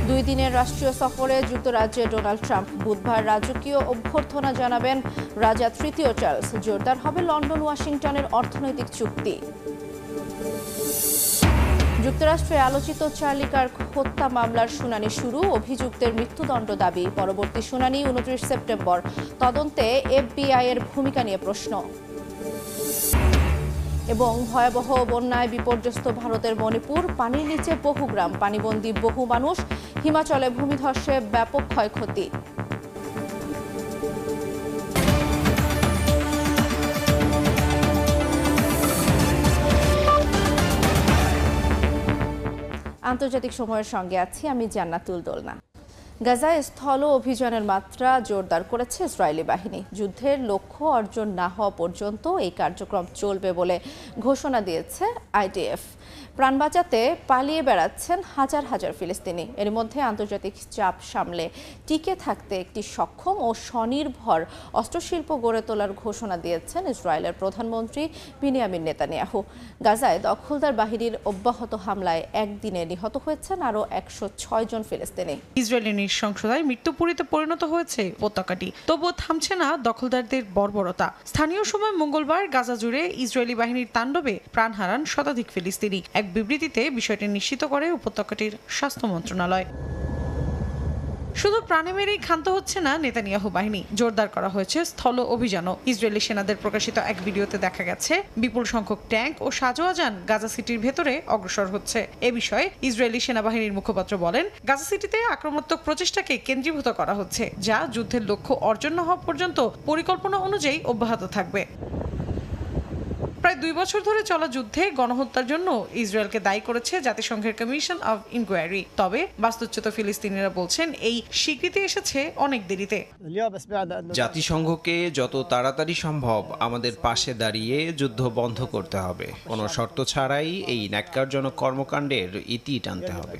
2 দিনের রাষ্ট্রীয় সফরে যুক্তরাজ্যে ডোনাল্ড ট্রাম্প বুধবার রাজকীয় অভ্যর্থনা জানাবেন রাজা তৃতীয় চার্লস। জোরদার হবে লন্ডন ওয়াশিংটনের অর্থনৈতিক চুক্তি। যুক্তরাষ্ট্রে আলোচিত চার্লি কার্ক হত্যা মামলার শুনানি শুরু, অভিযুক্তের মৃত্যুদণ্ড দাবি। পরবর্তী শুনানি 29 সেপ্টেম্বর। তদন্তে FBI এর ভূমিকা নিয়ে প্রশ্ন। এবং ভয়াবহ বন্যায় বিপর্যস্ত ভারতের মণিপুর, পানির নিচে বহু গ্রাম, পানিবন্দী বহু মানুষ। হিমাচলে ভূমিধসে ব্যাপক ক্ষয়ক্ষতি। আন্তর্জাতিক সময়ের সঙ্গে আছি আমি জান্নাতুল দোলনা। গাজায় স্থল অভিযানের মাত্রা জোরদার করেছে ইসরায়েলি বাহিনী। যুদ্ধের লক্ষ্য অর্জন না হওয়া পর্যন্ত এই কার্যক্রম চলবে বলে ঘোষণা দিয়েছে IDF। প্রাণ বাঁচাতে পালিয়ে বেড়াচ্ছেন হাজার হাজার ফিলিস্তিনি। এর মধ্যে আন্তর্জাতিক চাপ সামলে টিকে থাকতে একটি সক্ষম ও স্বনির্ভর অস্ত্রশিল্প গড়ে তোলার ঘোষণা দিয়েছেন ইসরায়েলের প্রধানমন্ত্রী বিনিয়ামিন নেতানিয়াহু। গাজায় দখলদার বাহিনীর অব্যাহত হামলায় একদিনে নিহত হয়েছেন আরও 106 জন ফিলিস্তিনি। ইসরায়েলি নৃশংসতায় মৃত্যুপুরীতে পরিণত হয়েছে উপত্যকাটি, তবুও থামছে না দখলদারদের বর্বরতা। স্থানীয় সময় মঙ্গলবার গাজা জুড়ে ইসরায়েলি বাহিনীর তাণ্ডবে প্রাণ হারান শতাধিক ফিলিস্তিনি। এক বিবৃতিতে বিষয়টি নিশ্চিত করে উপত্যকাটির স্বাস্থ্য মন্ত্রণালয়। শুধু প্রাণে মেরেই ক্ষান্ত হচ্ছে না নেতানিয়াহু বাহিনী, জোরদার করা হয়েছে স্থল অভিযানও। ইসরায়েলি সেনাদের প্রকাশিত এক ভিডিওতে দেখা গেছে বিপুল সংখ্যক ট্যাঙ্ক ও সাঁজোয়া যান গাজা সিটির ভেতরে অগ্রসর হচ্ছে। এ বিষয়ে ইসরায়েলি সেনাবাহিনীর মুখপাত্র বলেন, গাজা সিটিতে আক্রমণাত্মক প্রচেষ্টাকে কেন্দ্রীভূত করা হচ্ছে, যা যুদ্ধের লক্ষ্য অর্জন না হওয়া পর্যন্ত পরিকল্পনা অনুযায়ী অব্যাহত থাকবে। প্রায় 2 বছর ধরে চলা যুদ্ধে গণহত্যার জন্য ইসরায়েলকে দায়ী করেছে জাতিসংঘের কমিশন অব ইনকোয়ারি। তবে বাস্তুচ্যুত ফিলিস্তিনিরা বলছেন এই স্বীকৃতি এসেছে অনেক দেরিতে। জাতিসংঘকে যত তাড়াতাড়ি সম্ভব আমাদের পাশে দাঁড়িয়ে যুদ্ধ বন্ধ করতে হবে। কোনো শর্ত ছাড়াই এই ন্যাক্কারজনক কর্মকাণ্ডের ইতি টানতে হবে।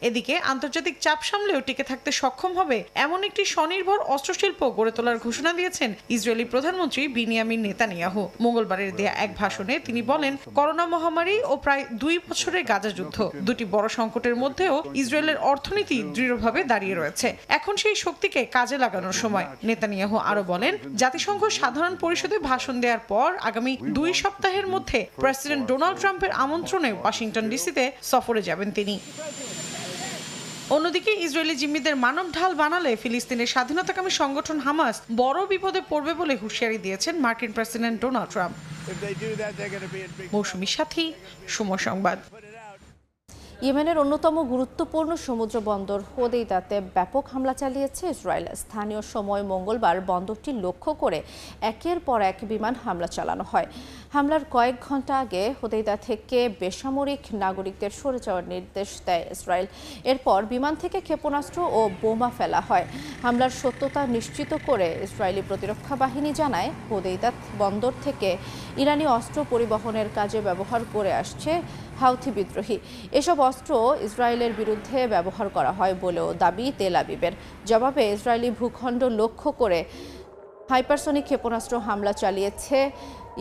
এদিকে আন্তর্জাতিক চাপ সামলেও টিকে থাকতে সক্ষম হবে এমন একটি স্বনির্ভর অস্ত্রশিল্প গড়ে তোলার ঘোষণা দিয়েছেন ইসরায়েলি প্রধানমন্ত্রী বিনিয়ামিন নেতানিয়াহু। মঙ্গলবারের দেয়া এক ভাষণে তিনি বলেন, করোনা মহামারী ও প্রায় 2 বছরের গাজা যুদ্ধ, দুটি বড় সংকটের মধ্যেও ইসরায়েলের অর্থনীতি দৃঢ়ভাবে দাঁড়িয়ে রয়েছে। এখন সেই শক্তিকে কাজে লাগানোর সময়। নেতানিয়াহু আরো বলেন, জাতিসংঘ সাধারণ পরিষদে ভাষণ দেওয়ার পর আগামী 2 সপ্তাহের মধ্যে প্রেসিডেন্ট ডোনাল্ড ট্রাম্পের আমন্ত্রণে ওয়াশিংটন ডিসিতে সফরে যাবেন তিনি। অন্যদিকে ইসরায়েলি জিম্মিদের মানব ঢাল বানালে ফিলিস্তিনের স্বাধীনতাকামী সংগঠন হামাস বড় বিপদে পড়বে বলে হুঁশিয়ারি দিয়েছেন মার্কিন প্রেসিডেন্ট ডোনাল্ড ট্রাম্প। মৌসুমী সাথী, সময় সংবাদ। ইয়েমেনের অন্যতম গুরুত্বপূর্ণ সমুদ্র বন্দর হোদেইদাতে ব্যাপক হামলা চালিয়েছে ইসরায়েল। স্থানীয় সময় মঙ্গলবার বন্দরটি লক্ষ্য করে একের পর এক বিমান হামলা চালানো হয়। হামলার কয়েক ঘন্টা আগে হোদেইদা থেকে বেসামরিক নাগরিকদের সরে যাওয়ার নির্দেশ দেয় ইসরায়েল। এরপর বিমান থেকে ক্ষেপণাস্ত্র ও বোমা ফেলা হয়। হামলার সত্যতা নিশ্চিত করে ইসরায়েলি প্রতিরক্ষা বাহিনী জানায়, হোদেইদা বন্দর থেকে ইরানি অস্ত্র পরিবহনের কাজে ব্যবহার করে আসছে হাউথি বিদ্রোহী। এসব অস্ত্র ইসরায়েলের বিরুদ্ধে ব্যবহার করা হয় বলেও দাবি তেল আবিবের। জবাবে ইসরায়েলি ভূখণ্ড লক্ষ্য করে হাইপারসনিক ক্ষেপণাস্ত্র হামলা চালিয়েছে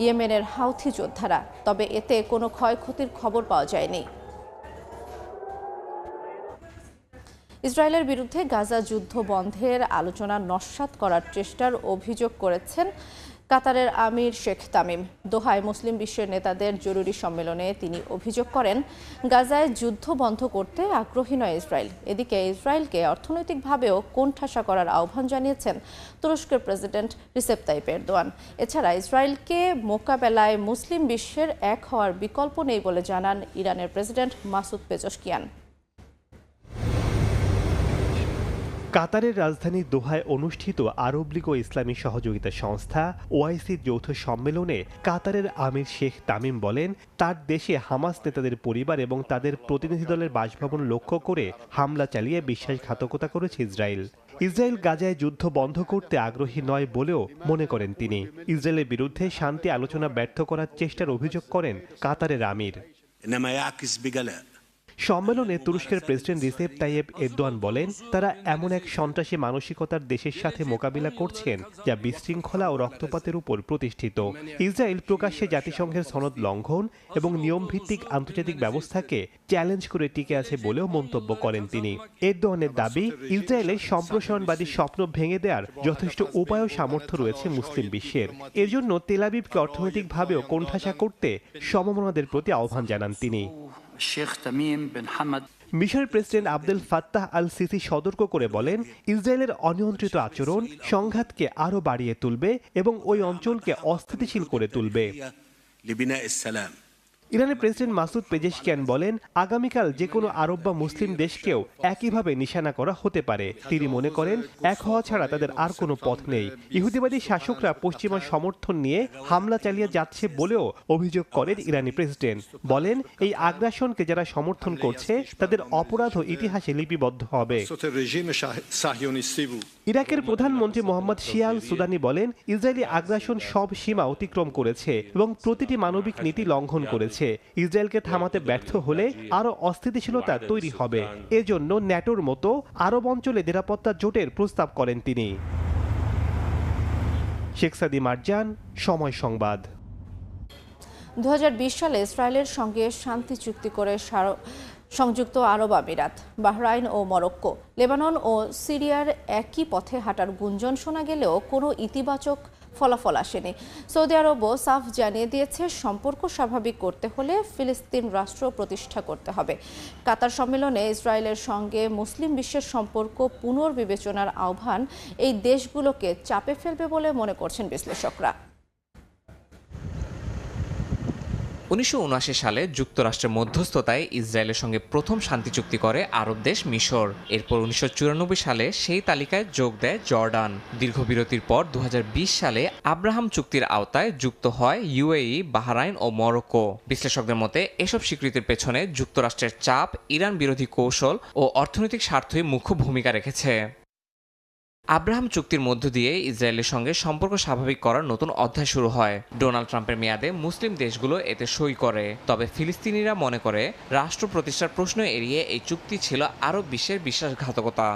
ইয়েমেনের হাউথি যোদ্ধারা। তবে এতে কোনো ক্ষয়ক্ষতির খবর পাওয়া যায়নি। ইসরায়েলের বিরুদ্ধে গাজা যুদ্ধ বন্ধের আলোচনা নস্যাৎ করার চেষ্টার অভিযোগ করেছেন কাতারের আমির শেখ তামিম। দোহায় মুসলিম বিশ্বের নেতাদের জরুরি সম্মেলনে তিনি অভিযোগ করেন, গাজায় যুদ্ধ বন্ধ করতে আগ্রহী নয় ইসরায়েল। এদিকে ইসরায়েলকে অর্থনৈতিকভাবেও কোণঠাসা করার আহ্বান জানিয়েছেন তুরস্কের প্রেসিডেন্ট রিসেপ তাইপ এরদোয়ান। এছাড়া ইসরায়েলকে মোকাবেলায় মুসলিম বিশ্বের এক হওয়ার বিকল্প নেই বলে জানান ইরানের প্রেসিডেন্ট মাসুদ পেজশকিয়ান। কাতারের রাজধানী দোহায় অনুষ্ঠিত আরব লীগ ও ইসলামী সহযোগিতা সংস্থা ওআইসির যৌথ সম্মেলনে কাতারের আমির শেখ তামিম বলেন, তার দেশে হামাস নেতাদের পরিবার এবং তাদের প্রতিনিধি দলের বাসভবন লক্ষ্য করে হামলা চালিয়ে বিশ্বাসঘাতকতা করেছে ইসরায়েল। ইসরায়েল গাজায় যুদ্ধ বন্ধ করতে আগ্রহী নয় বলেও মনে করেন তিনি। ইসরায়েলের বিরুদ্ধে শান্তি আলোচনা ব্যর্থ করার চেষ্টার অভিযোগ করেন কাতারের আমির। সম্মেলনে তুরস্কের প্রেসিডেন্ট রিসেপ তাইয়েপ এরদোয়ান বলেন, তারা এমন এক সন্ত্রাসী মানসিকতার দেশের সাথে মোকাবিলা করছেন যা বিশৃঙ্খলা ও রক্তপাতের উপর প্রতিষ্ঠিত। ইসরায়েল প্রকাশ্যে জাতিসংঘের সনদ লঙ্ঘন এবং নিয়মভিত্তিক আন্তর্জাতিক ব্যবস্থাকে চ্যালেঞ্জ করে টিকে আছে বলেও মন্তব্য করেন তিনি। এরদোয়ানের দাবি, ইসরায়েলের সম্প্রসারণবাদী স্বপ্ন ভেঙে দেওয়ার যথেষ্ট উপায় ও সামর্থ্য রয়েছে মুসলিম বিশ্বের। এর জন্য তেল আবিবকে অর্থনৈতিকভাবেও কোণঠাসা করতে সমমনাদের প্রতি আহ্বান জানান তিনি। মিশরের president Abdel Fattah al CC সতর্ক করে বলেন, ইসরায়েলের অনিয়ন্ত্রিত আচরণ সংঘাতকে আরও বাড়িয়ে তুলবে এবং ওই অঞ্চলকে অস্থিতিশীল করে তুলবে। ইরানের প্রেসিডেন্ট মাসুদ পেজেশকিয়ান বলেন, আগামীকাল যে কোনো আরব বা মুসলিম দেশকেও একইভাবে নিশানা করা হতে পারে। তিনি মনে করেন, এক হওয়া ছাড়া তাদের আর কোনো পথ নেই। ইহুদিবাদী শাসকরা পশ্চিমা সমর্থন নিয়ে হামলা চালিয়ে যাচ্ছে বলেও অভিযোগ করেন ইরানি প্রেসিডেন্ট। বলেন, এই আগ্রাসনকে যারা সমর্থন করছে তাদের অপরাধ ও ইতিহাসে লিপিবদ্ধ হবে। ইরাকের প্রধানমন্ত্রী মোহাম্মদ শিয়া আল সুদানি বলেন, ইসরায়েলি আগ্রাসন সব সীমা অতিক্রম করেছে এবং প্রতিটি মানবিক নীতি লঙ্ঘন করেছে। ইসরায়েলকে থামাতে ব্যর্থ হলে আরো অস্থিতিশীলতা তৈরি হবে। এজন্য ন্যাটোর মতো আরব অঞ্চলে নিরাপত্তা জোটের প্রস্তাব করেন তিনি। শেখ সাদি মারজান, সময় সংবাদ। 2020 সালে ইসরায়েলের সঙ্গে শান্তি চুক্তি করে সংযুক্ত আরব আমিরাত, বাহরাইন ও মরক্কো, লেবানন ও সিরিয়ার একই পথে হাঁটার গুঞ্জন শোনা গেলেও কোনো ইতিবাচক ফলাফল আসেনি। সৌদি আরবও সাফ জানিয়ে দিয়েছে, সম্পর্ক স্বাভাবিক করতে হলে ফিলিস্তিন রাষ্ট্র প্রতিষ্ঠা করতে হবে। কাতার সম্মেলনে ইসরায়েলের সঙ্গে মুসলিম বিশ্বের সম্পর্ক পুনর্বিবেচনার আহ্বান এই দেশগুলোকে চাপে ফেলবে বলে মনে করছেন বিশ্লেষকরা। 1979 সালে যুক্তরাষ্ট্রের মধ্যস্থতায় ইসরায়েলের সঙ্গে প্রথম শান্তি চুক্তি করে আরব দেশ মিশর। এরপর 1994 সালে সেই তালিকায় যোগ দেয় জর্ডান। দীর্ঘ বিরতির পর 2020 সালে আব্রাহাম চুক্তির আওতায় যুক্ত হয় ইউএই, বাহরাইন ও মরক্কো। বিশ্লেষকদের মতে এসব স্বীকৃতির পেছনে যুক্তরাষ্ট্রের চাপ, ইরান বিরোধী কৌশল ও অর্থনৈতিক স্বার্থই মুখ্য ভূমিকা রেখেছে। আব্রাহাম চুক্তির মধ্য দিয়ে ইসরায়েলের সঙ্গে সম্পর্ক স্বাভাবিক করার নতুন অধ্যায় শুরু হয়। ডোনাল্ড ট্রাম্পের মেয়াদে মুসলিম দেশগুলো এতে সই করে। তবে ফিলিস্তিনিরা মনে করে, রাষ্ট্র প্রতিষ্ঠার প্রশ্ন এড়িয়ে এই চুক্তি ছিল আরব বিশ্বের বিশ্বাসঘাতকতা।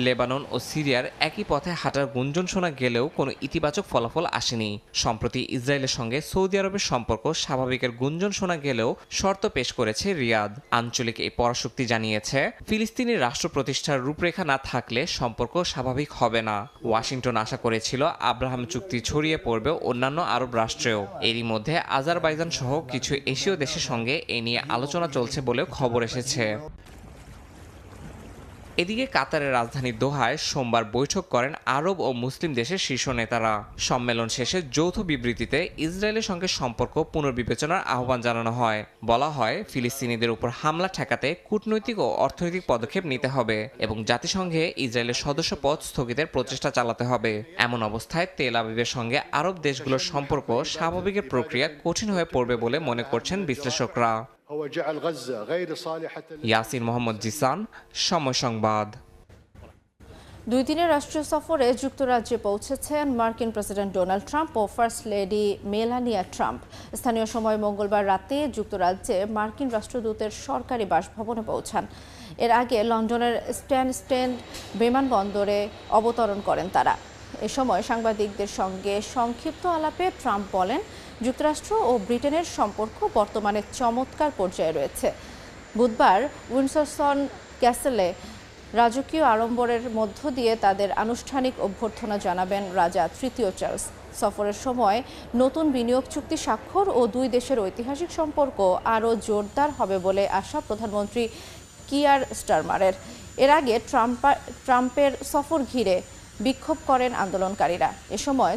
লেবানন ও সিরিয়ার একই পথে হাঁটার গুঞ্জন শোনা গেলেও কোনো ইতিবাচক ফলাফল আসেনি। সম্প্রতি ইসরায়েলের সঙ্গে সৌদি আরবের সম্পর্ক স্বাভাবিকের গুঞ্জন শোনা গেলেও শর্ত পেশ করেছে রিয়াদ। আঞ্চলিক এই পরাশক্তি জানিয়েছে, ফিলিস্তিনি রাষ্ট্র প্রতিষ্ঠার রূপরেখা না থাকলে সম্পর্ক স্বাভাবিক হবে না। ওয়াশিংটন আশা করেছিল আব্রাহাম চুক্তি ছড়িয়ে পড়বে অন্যান্য আরব রাষ্ট্রেও। এরই মধ্যে আজারবাইজান সহ কিছু এশীয় দেশের সঙ্গে এ নিয়ে আলোচনা চলছে বলেও খবর এসেছে। এদিকে কাতারের রাজধানী দোহায় সোমবার বৈঠক করেন আরব ও মুসলিম দেশের শীর্ষ নেতারা। সম্মেলন শেষে যৌথ বিবৃতিতে ইসরায়েলের সঙ্গে সম্পর্ক পুনর্বিবেচনার আহ্বান জানানো হয়। বলা হয়, ফিলিস্তিনিদের উপর হামলা ঠেকাতে কূটনৈতিক ও অর্থনৈতিক পদক্ষেপ নিতে হবে এবং জাতিসংঘে ইসরায়েলের সদস্যপদ স্থগিতের প্রচেষ্টা চালাতে হবে। এমন অবস্থায় তেল আবিবের সঙ্গে আরব দেশগুলোর সম্পর্ক স্বাভাবিকের প্রক্রিয়া কঠিন হয়ে পড়বে বলে মনে করছেন বিশ্লেষকরা। ইয়াসিন মোহাম্মদ জিসান, সময় সংবাদ। 2 দিনের রাষ্ট্রীয় সফরে যুক্তরাজ্যে পৌঁছেছেন মার্কিন প্রেসিডেন্ট ডোনাল্ড ট্রাম্প ও ফার্স্ট লেডি মেলানিয়া ট্রাম্প। স্থানীয় সময় মঙ্গলবার রাতে যুক্তরাজ্যে মার্কিন রাষ্ট্রদূতের সরকারি বাসভবনে পৌঁছান। এর আগে লন্ডনের স্ট্যানস্টেড বিমানবন্দরে অবতরণ করেন তারা। এ সময় সাংবাদিকদের সঙ্গে সংক্ষিপ্ত আলাপে ট্রাম্প বলেন, যুক্তরাষ্ট্র ও ব্রিটেনের সম্পর্ক বর্তমানে চমৎকার পর্যায়ে রয়েছে। বুধবার উইন্ডসর ক্যাসেলে রাজকীয় আড়ম্বরের মধ্য দিয়ে তাদের আনুষ্ঠানিক অভ্যর্থনা জানাবেন রাজা তৃতীয় চার্লস। সফরের সময় নতুন বিনিয়োগ চুক্তি স্বাক্ষর ও 2 দেশের ঐতিহাসিক সম্পর্ক আরও জোরদার হবে বলে আশা প্রধানমন্ত্রী কিয়ার স্টারমারের। এর আগে ট্রাম্পের সফর ঘিরে বিক্ষোভ করেন আন্দোলনকারীরা। এ সময়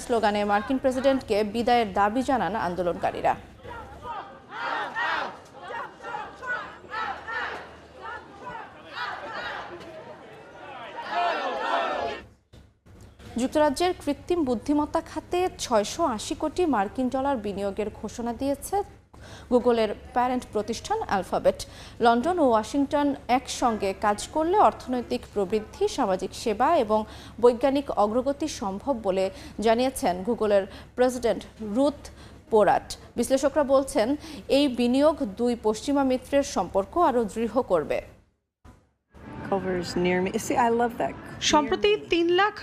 স্লোগানে মার্কিন প্রেসিডেন্টকে বিদায়ের দাবি জানান আন্দোলনকারীরা। যুক্তরাজ্যের কৃত্রিম বুদ্ধিমত্তা খাতে 680 কোটি মার্কিন ডলার বিনিয়োগের ঘোষণা দিয়েছে গুগলের প্যারেন্ট প্রতিষ্ঠান অ্যালফাবেট। লন্ডন ও ওয়াশিংটন একসঙ্গে কাজ করলে অর্থনৈতিক প্রবৃদ্ধি, সামাজিক সেবা এবং বৈজ্ঞানিক অগ্রগতি সম্ভব বলে জানিয়েছেন গুগলের প্রেসিডেন্ট রুথ পোরাট। বিশ্লেষকরা বলছেন এই বিনিয়োগ দুই পশ্চিমা মিত্রের সম্পর্ক আরও দৃঢ় করবে। সম্প্রতি $3 লাখ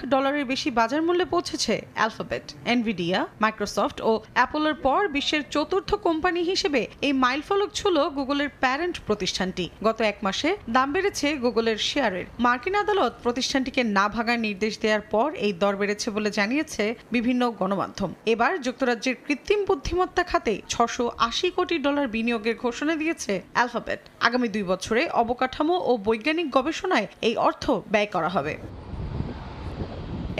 বেশি বাজার মূল্যে পৌঁছেছে অ্যালফাবেট। এনভিডিয়া, মাইক্রোসফট ও অ্যাপলের পর বিশ্বের চতুর্থ কোম্পানি হিসেবে এই মাইলফলক ছুঁল গুগলের প্যারেন্ট প্রতিষ্ঠানটি। গত এক মাসে দাম বেড়েছে গুগলের শেয়ারের। মার্কিন আদালত প্রতিষ্ঠানটিকে না ভাগার নির্দেশ দেওয়ার পর এই দর বেড়েছে বলে জানিয়েছে বিভিন্ন গণমাধ্যম। এবার যুক্তরাজ্যের কৃত্রিম বুদ্ধিমত্তা খাতে $680 কোটি বিনিয়োগের ঘোষণা দিয়েছে অ্যালফাবেট। আগামী 2 বছরে অবকাঠামো ও বৈজ্ঞানিক গবেষণায় এই অর্থ ব্যয় করা হবে।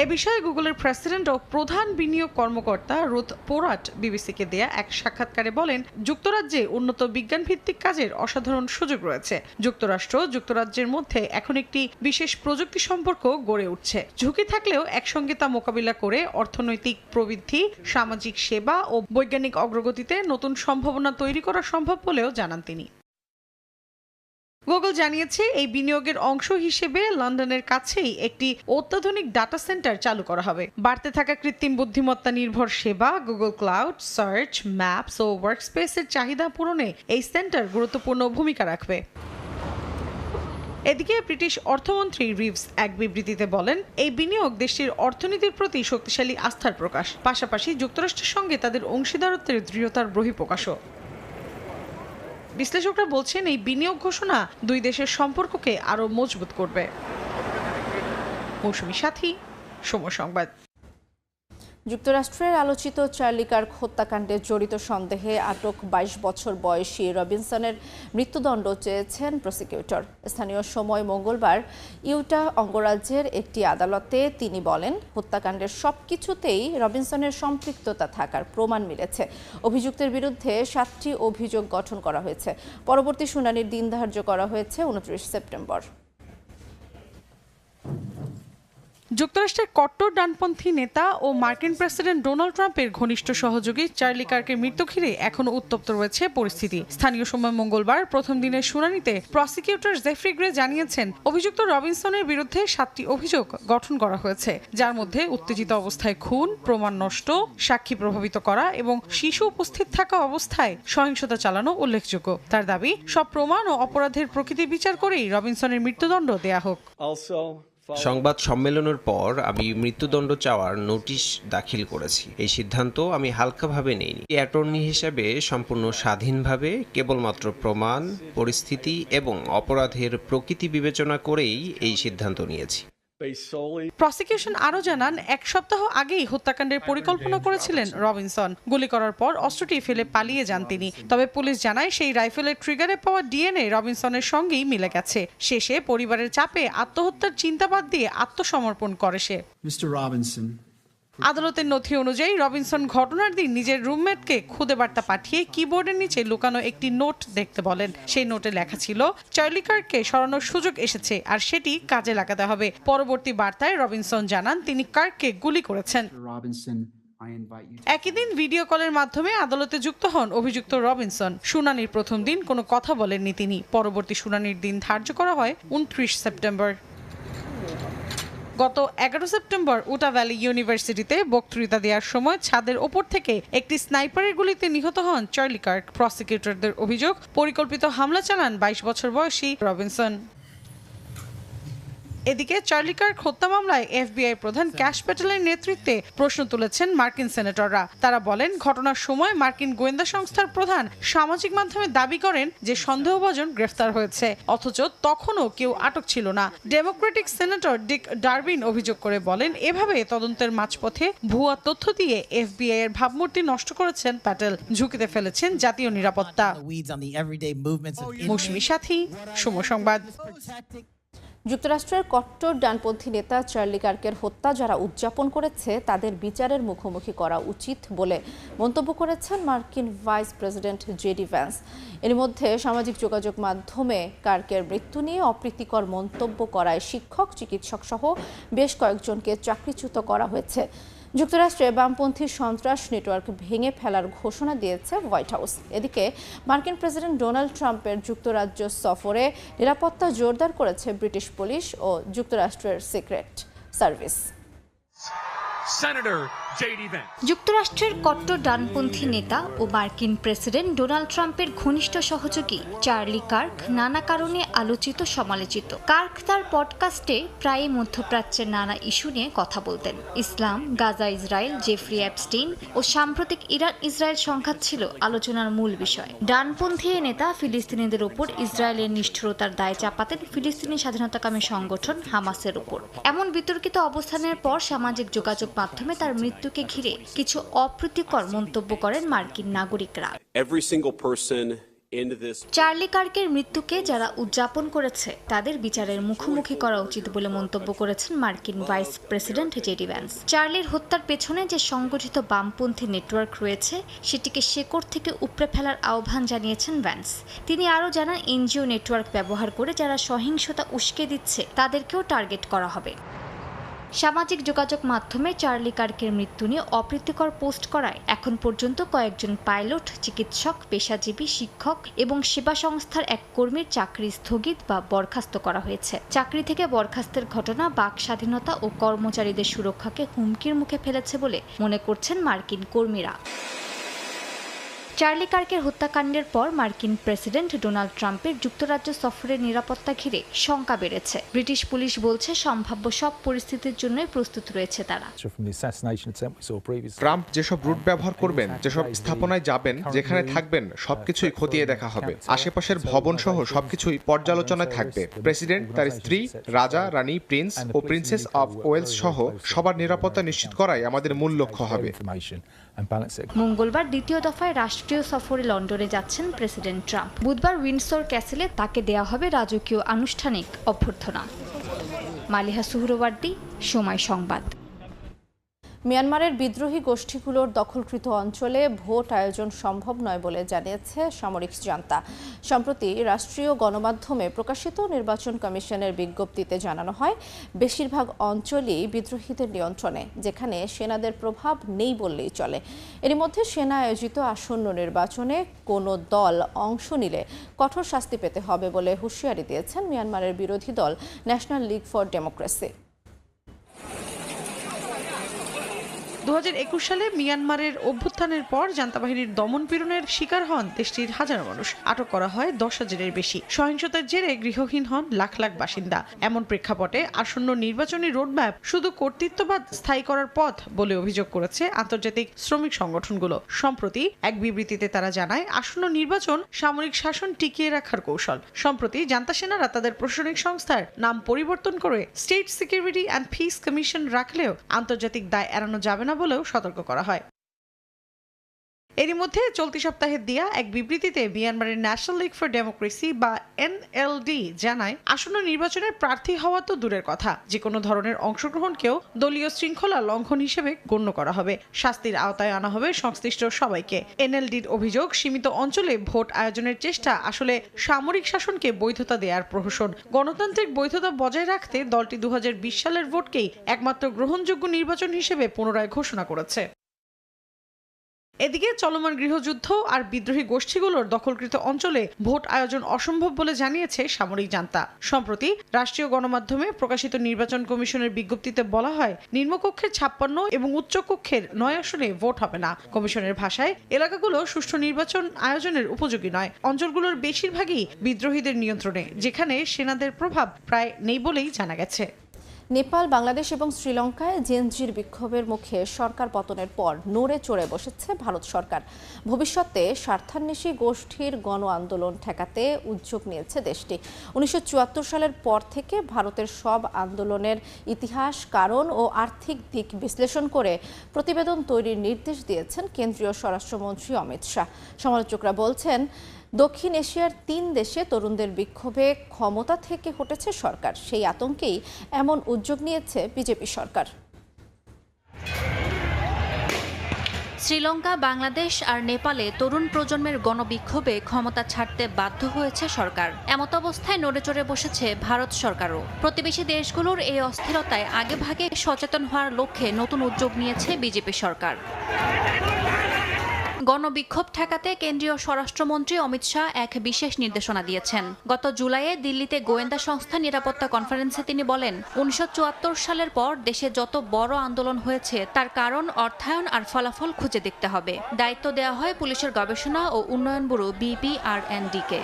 এ বিষয়ে গুগলের প্রেসিডেন্ট ও প্রধান বিনিয়োগ কর্মকর্তা রুথ পোরাট বিবিসিকে দেয়া এক সাক্ষাৎকারে বলেন, যুক্তরাজ্যে উন্নত বিজ্ঞান ভিত্তিক কাজের অসাধারণ সুযোগ রয়েছে। যুক্তরাষ্ট্র যুক্তরাজ্যের মধ্যে এখন একটি বিশেষ প্রযুক্তি সম্পর্ক গড়ে উঠছে। ঝুঁকি থাকলেও একসঙ্গে তা মোকাবিলা করে অর্থনৈতিক প্রবৃদ্ধি, সামাজিক সেবা ও বৈজ্ঞানিক অগ্রগতিতে নতুন সম্ভাবনা তৈরি করা সম্ভব বলেও জানান তিনি। গুগল জানিয়েছে এই বিনিয়োগের অংশ হিসেবে লন্ডনের কাছেই একটি অত্যাধুনিক ডাটা সেন্টার চালু করা হবে। বাড়তে থাকা কৃত্রিম বুদ্ধিমত্তা নির্ভর সেবা, গুগল ক্লাউড, সার্চ, ম্যাপস ও ওয়ার্কস্পেসের চাহিদা পূরণে এই সেন্টার গুরুত্বপূর্ণ ভূমিকা রাখবে। এদিকে ব্রিটিশ অর্থমন্ত্রী রিভস এক বিবৃতিতে বলেন, এই বিনিয়োগ দেশটির অর্থনীতির প্রতি শক্তিশালী আস্থার প্রকাশ, পাশাপাশি যুক্তরাষ্ট্রের সঙ্গে তাদের অংশীদারত্বের দৃঢ়তার বহিঃপ্রকাশও। বিশ্লেষকরা বলছেন এই বিনিয়োগ ঘোষণা দুই দেশের সম্পর্ককে আরও মজবুত করবে। মৌসুমী সাথী, সময় সংবাদ। যুক্তরাষ্ট্রের আলোচিত চার্লি কার্ক হত্যাকাণ্ডে জড়িত সন্দেহে আটক 22 বছর বয়সী রবিনসনের মৃত্যুদণ্ড চেয়েছেন প্রসিকিউটর। স্থানীয় সময় মঙ্গলবার ইউটা অঙ্গরাজ্যের একটি আদালতে তিনি বলেন, হত্যাকাণ্ডের সবকিছুতেই রবিনসনের সম্পৃক্ততা থাকার প্রমাণ মিলেছে। অভিযুক্তের বিরুদ্ধে 7টি অভিযোগ গঠন করা হয়েছে। পরবর্তী শুনানির দিন ধার্য করা হয়েছে 29 সেপ্টেম্বর। যুক্তরাষ্ট্রের কট্টর ডানপন্থী নেতা ও মার্কিন প্রেসিডেন্ট ডোনাল্ড ট্রাম্পের ঘনিষ্ঠ সহযোগী চার্লি কার্কের মৃত্যু ঘিরে এখনও উত্তপ্ত রয়েছে পরিস্থিতি। স্থানীয় সময় মঙ্গলবার প্রথম দিনের শুনানিতে প্রসিকিউটর জেফ্রি গ্রে জানিয়েছেন, অভিযুক্ত রবিনসনের বিরুদ্ধে 7টি অভিযোগ গঠন করা হয়েছে, যার মধ্যে উত্তেজিত অবস্থায় খুন, প্রমাণ নষ্ট, সাক্ষী প্রভাবিত করা এবং শিশু উপস্থিত থাকা অবস্থায় সহিংসতা চালানো উল্লেখযোগ্য। তার দাবি, সব প্রমাণ ও অপরাধের প্রকৃতি বিচার করেই রবিনসনের মৃত্যুদণ্ড দেয়া হোক। সংবাদ সম্মেলনের পর আমি মৃত্যুদণ্ড চাওয়ার নোটিশ দাখিল করেছি। এই সিদ্ধান্ত আমি হালকাভাবে নেইনি। অ্যাটর্নি হিসেবে সম্পূর্ণ স্বাধীনভাবে কেবলমাত্র প্রমাণ, পরিস্থিতি এবং অপরাধের প্রকৃতি বিবেচনা করেই এই সিদ্ধান্ত নিয়েছি। প্রসিকিউশন আরও জানান, 1 সপ্তাহ আগেই হত্যাকাণ্ডের পরিকল্পনা করেছিলেন রবিনসন। গুলি করার পর অস্ত্রটি ফেলে পালিয়ে যান তিনি। তবে পুলিশ জানায়, সেই রাইফেলের ট্রিগারে পাওয়া ডিএনএ রবিনসনের সঙ্গেই মিলে গেছে। শেষে পরিবারের চাপে আত্মহত্যার চিন্তা বাদ দিয়ে আত্মসমর্পণ করে সে। আদালতের নথি অনুযায়ী রবিনসন ঘটনার দিন নিজের রুমমেটকে খুদে বার্তা পাঠিয়ে কিবোর্ডের নিচে লুকানো একটি নোট দেখতে বলেন। সেই নোটে লেখা ছিল, চার্লি কার্ককে সরানোর সুযোগ এসেছে আর সেটি কাজে লাগাতে হবে। পরবর্তী বার্তায় রবিনসন জানান তিনি কার্ককে গুলি করেছেন। একই দিন ভিডিও কলের মাধ্যমে আদালতে যুক্ত হন অভিযুক্ত রবিনসন। শুনানির প্রথম দিন কোনো কথা বলেননি তিনি। পরবর্তী শুনানির দিন ধার্য করা হয় 29 সেপ্টেম্বর। গত 11 সেপ্টেম্বর উটা ভ্যালি ইউনিভার্সিটিতে বক্তৃতা দেওয়ার সময় ছাদের ওপর থেকে একটি স্নাইপারের গুলিতে নিহত হন চার্লি কার্ক। প্রসিকিউটরদের অভিযোগ, পরিকল্পিত হামলা চালান 22 বছর বয়সী রবিনসন। এদিকে চার্লি কার্ক হত্যা মামলায় এফবিআই প্রধান ক্যাশ প্যাটেলের নেতৃত্বে প্রশ্ন তুলেছেন মার্কিন সেনেটররা। তারা বলেন, ঘটনার সময় মার্কিন গোয়েন্দা সংস্থার প্রধান সামাজিক মাধ্যমে দাবি করেন যে সন্দেহভাজন গ্রেফতার হয়েছে, অথচ তখনও কেউ আটক ছিল না। ডেমোক্রেটিক সেনেটর ডিক ডারবিন অভিযোগ করে বলেন, এভাবে তদন্তের মাঝপথে ভুয়া তথ্য দিয়ে এফবিআই এর ভাবমূর্তি নষ্ট করেছেন প্যাটেল, ঝুঁকিতে ফেলেছেন জাতীয় নিরাপত্তা। মৌসুমী সাথী, সময় সংবাদ। যুক্তরাষ্ট্রের কট্টর ডানপন্থী নেতা চার্লি কার্কের হত্যা যারা উদযাপন করেছে তাদের বিচারের মুখোমুখি করা উচিত বলে মন্তব্য করেছেন মার্কিন ভাইস প্রেসিডেন্ট জেডি ভ্যান্স। এর মধ্যে সামাজিক যোগাযোগ মাধ্যমে কার্কের মৃত্যু নিয়ে অপ্রীতিকর মন্তব্য করায় শিক্ষক, চিকিৎসক সহ বেশ কয়েকজনকে চাকরিচ্যুত করা হয়েছে। যুক্তরাষ্ট্রে বামপন্থী সন্ত্রাস নেটওয়ার্ক ভেঙে ফেলার ঘোষণা দিয়েছে হোয়াইট হাউস। এদিকে মার্কিন প্রেসিডেন্ট ডোনাল্ড ট্রাম্পের যুক্তরাজ্য সফরে নিরাপত্তা জোরদার করেছে ব্রিটিশ পুলিশ ও যুক্তরাষ্ট্রের সিক্রেট সার্ভিস। যুক্তরাষ্ট্রের কট্টর ডানপন্থী নেতা ও মার্কিন প্রেসিডেন্ট ডোনাল্ড ট্রাম্পের ঘনিষ্ঠ সহযোগী চার্লি কার্ক নানা কারণে আলোচিত সমালোচিত। কার্ক তার পডকাস্টে প্রায়ই মধ্যপ্রাচ্যের নানা ইস্যু নিয়ে কথা বলতেন। ইসলাম, গাজা, ইসরায়েল, জেফ্রি অ্যাপস্টিন ও সাম্প্রতিক ইরান ইসরায়েল সংঘাত ছিল আলোচনার মূল বিষয়। ডানপন্থী এ নেতা ফিলিস্তিনিদের উপর ইসরায়েলের নিষ্ঠুরতার দায় চাপাতেন ফিলিস্তিনি স্বাধীনতাকামী সংগঠন হামাসের উপর। এমন বিতর্কিত অবস্থানের পর সামাজিক যোগাযোগ মাধ্যমে তার মৃত্যুকে ঘিরে কিছু অপ্রীতিকর মন্তব্য করেন মার্কিন নাগরিকরা। চার্লি কার্কের মৃত্যুকে যারা উদযাপন করেছে তাদের বিচারের মুখোমুখি করা উচিত বলে মন্তব্য করেছেন মার্কিন ভাইস প্রেসিডেন্ট জেডি ভ্যান্স। চার্লির হত্যার পেছনে যে সংগঠিত বামপন্থী নেটওয়ার্ক রয়েছে সেটিকে শেকড় থেকে উপড়ে ফেলার আহ্বান জানিয়েছেন ভ্যান্স। তিনি আরও জানান, এনজিও নেটওয়ার্ক ব্যবহার করে যারা সহিংসতা উস্কে দিচ্ছে তাদেরকেও টার্গেট করা হবে। সামাজিক যোগাযোগ মাধ্যমে চার্লি কার্কের মৃত্যু নিয়ে অপ্রীতিকর পোস্ট করায় এখন পর্যন্ত কয়েকজন পাইলট, চিকিৎসক, পেশাজীবী, শিক্ষক এবং সেবা সংস্থার এক কর্মীর চাকরি স্থগিত বা বরখাস্ত করা হয়েছে। চাকরি থেকে বরখাস্তের ঘটনা বাক স্বাধীনতা ও কর্মচারীদের সুরক্ষাকে হুমকির মুখে ফেলেছে বলে মনে করছেন মার্কিন কর্মীরা। চার্লি কার্কের হত্যাকাণ্ডের পর মার্কিন প্রেসিডেন্ট ডোনাল্ড ট্রাম্পের যুক্তরাজ্য সফরের নিরাপত্তা ঘিরে শঙ্কা বেড়েছে। ব্রিটিশ পুলিশ বলছে সম্ভাব্য সব পরিস্থিতির জন্যই প্রস্তুত রয়েছে তারা। ট্রাম্প যেসব রুট ব্যবহার করবেন, যেসব স্থাপনায় যাবেন, যেখানে থাকবেন, সবকিছুই খতিয়ে দেখা হবে। আশেপাশের ভবন সহ সবকিছুই পর্যালোচনায় থাকবে। প্রেসিডেন্ট, তার স্ত্রী, রাজা, রানী, প্রিন্স ও প্রিন্সেস অব ওয়েলস সহ সবার নিরাপত্তা নিশ্চিত করাই আমাদের মূল লক্ষ্য হবে। মঙ্গলবার দ্বিতীয় দফায় রাষ্ট্রীয় সফরে লন্ডনে যাচ্ছেন প্রেসিডেন্ট ট্রাম্প। বুধবার উইন্ডসর ক্যাসেলে তাকে দেয়া হবে রাজকীয় আনুষ্ঠানিক অভ্যর্থনা। মালিহা সুহরওয়ার্দী, সময় সংবাদ। মিয়ানমারের বিদ্রোহী গোষ্ঠীগুলোর দখলকৃত অঞ্চলে ভোট আয়োজন সম্ভব নয় বলে জানিয়েছে সামরিক জান্তা। সম্প্রতি রাষ্ট্রীয় গণমাধ্যমে প্রকাশিত নির্বাচন কমিশনের বিজ্ঞপ্তিতে জানানো হয়, বেশিরভাগ অঞ্চলই বিদ্রোহীদের নিয়ন্ত্রণে, যেখানে সেনাদের প্রভাব নেই বললেই চলে। এরই মধ্যে সেনা আয়োজিত আসন্ন নির্বাচনে কোনো দল অংশ নিলে কঠোর শাস্তি পেতে হবে বলে হুঁশিয়ারি দিয়েছেন মিয়ানমারের বিরোধী দল ন্যাশনাল লীগ ফর ডেমোক্রেসি। 2021 সালে মিয়ানমারের অভ্যুত্থানের পর জান্তা বাহিনীর দমন পীড়নের শিকার হন দেশটির হাজার মানুষ। আটক করা হয় 10,000-এর বেশি। সহিংসতার জেরে গৃহহীন হন লাখ লাখ বাসিন্দা। এমন প্রেক্ষাপটে আসন্ন নির্বাচনী রোডম্যাপ শুধু কর্তৃত্ববাদ স্থায়ী করার পথ বলে অভিযোগ করেছে আন্তর্জাতিক শ্রমিক সংগঠনগুলো। সম্প্রতি এক বিবৃতিতে তারা জানায়, আসন্ন নির্বাচন সামরিক শাসন টিকিয়ে রাখার কৌশল। সম্প্রতি জান্তা সেনারা তাদের প্রশাসনিক সংস্থার নাম পরিবর্তন করে state security and piece commission রাখলেও আন্তর্জাতিক দায় এড়ানো যাবে না বলেও সতর্ক করা হয়। এরই মধ্যে চলতি সপ্তাহে দেয়া এক বিবৃতিতে মিয়ানমারের ন্যাশনাল লীগ ফর ডেমোক্রেসি বা এনএলডি জানায়, আসন্ন নির্বাচনের প্রার্থী হওয়া তো দূরের কথা, যে কোনো ধরনের অংশগ্রহণকেও দলীয় শৃঙ্খলা লঙ্ঘন হিসেবে গণ্য করা হবে। শাস্তির আওতায় আনা হবে সংশ্লিষ্ট সবাইকে। এনএলডির অভিযোগ, সীমিত অঞ্চলে ভোট আয়োজনের চেষ্টা আসলে সামরিক শাসনকে বৈধতা দেওয়ার প্রহসন। গণতান্ত্রিক বৈধতা বজায় রাখতে দলটি 2020 সালের ভোটকেই একমাত্র গ্রহণযোগ্য নির্বাচন হিসেবে পুনরায় ঘোষণা করেছে। এদিকে চলমান গৃহযুদ্ধ আর বিদ্রোহী গোষ্ঠীগুলোর দখলকৃত অঞ্চলে ভোট আয়োজন অসম্ভব বলে জানিয়েছে সামরিক জান্তা। সম্প্রতি রাষ্ট্রীয় গণমাধ্যমে প্রকাশিত নির্বাচন কমিশনের বিজ্ঞপ্তিতে বলা হয়, নিম্নকক্ষের 56 এবং উচ্চকক্ষের 9 আসনে ভোট হবে না। কমিশনের ভাষায়, এলাকাগুলো সুষ্ঠু নির্বাচন আয়োজনের উপযোগী নয়। অঞ্চলগুলোর বেশিরভাগই বিদ্রোহীদের নিয়ন্ত্রণে, যেখানে সেনাদের প্রভাব প্রায় নেই বলেই জানা গেছে। নেপাল, বাংলাদেশ এবং শ্রীলঙ্কায় জেনজির বিক্ষোভের মুখে সরকার পতনের পর নড়ে চড়ে বসেছে ভারত সরকার। ভবিষ্যতে স্বার্থান্বেষী গোষ্ঠীর গণ আন্দোলন ঠেকাতে উদ্যোগ নিয়েছে দেশটি। 1974 সালের পর থেকে ভারতের সব আন্দোলনের ইতিহাস, কারণ ও আর্থিক দিক বিশ্লেষণ করে প্রতিবেদন তৈরির নির্দেশ দিয়েছেন কেন্দ্রীয় স্বরাষ্ট্রমন্ত্রী অমিত শাহ। সমালোচকরা বলছেন, দক্ষিণ এশিয়ার 3 দেশে তরুণদের বিক্ষোভে ক্ষমতা থেকে হটেছে সরকার। সেই আতঙ্কেই এমন উদ্যোগ নিয়েছে বিজেপি সরকার। শ্রীলঙ্কা, বাংলাদেশ আর নেপালে তরুণ প্রজন্মের গণবিক্ষোভে ক্ষমতা ছাড়তে বাধ্য হয়েছে সরকার। এমত অবস্থায় নড়েচড়ে বসেছে ভারত সরকারও। প্রতিবেশী দেশগুলোর এই অস্থিরতায় আগেভাগে সচেতন হওয়ার লক্ষ্যে নতুন উদ্যোগ নিয়েছে বিজেপি সরকার। গণবিক্ষোভ ঠেকাতে কেন্দ্রীয় স্বরাষ্ট্রমন্ত্রী অমিত শাহ এক বিশেষ নির্দেশনা দিয়েছেন। গত জুলাইয়ে দিল্লিতে গোয়েন্দা সংস্থা নিরাপত্তা কনফারেন্সে তিনি বলেন, 1974 সালের পর দেশে যত বড় আন্দোলন হয়েছে তার কারণ, অর্থায়ন আর ফলাফল খুঁজে দেখতে হবে। দায়িত্ব দেওয়া হয় পুলিশের গবেষণা ও উন্নয়ন ব্যুরো BPRND-কে।